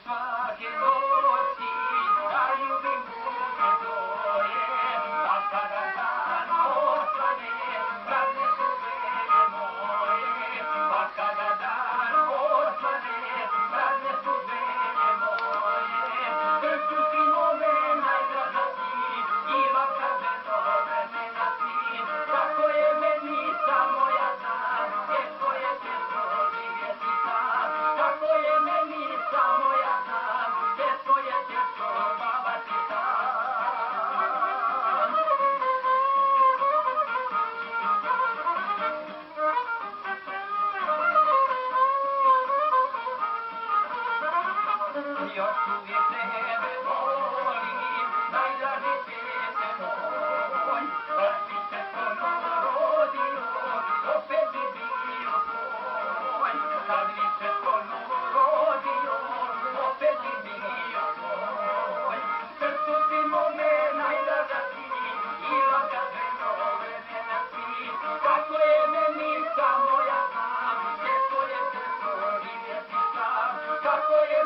svake noći, da ljubim kuće tvoje, a kada dan osvane, prazne su želje moje, a kada dan osvane, prazne su želje moje. Srcu si mome najdraža si, ima kaženo vremena si, kako je meni samo ja znam, teško je teško živjeti sam, kako je meni samo ja znam, teško je teško spavati sam. Još uvijek tebe volim, najdraži dete moj, kad bi se ponovo rodio, opet bi bio tvoj. Kad bi se ponovo rodio, opet bi bio tvoj. Srcu si mome najdraža si, ima kaženo vremena si, kako je meni samo ja znam, teško je teško živjeti sam, kako je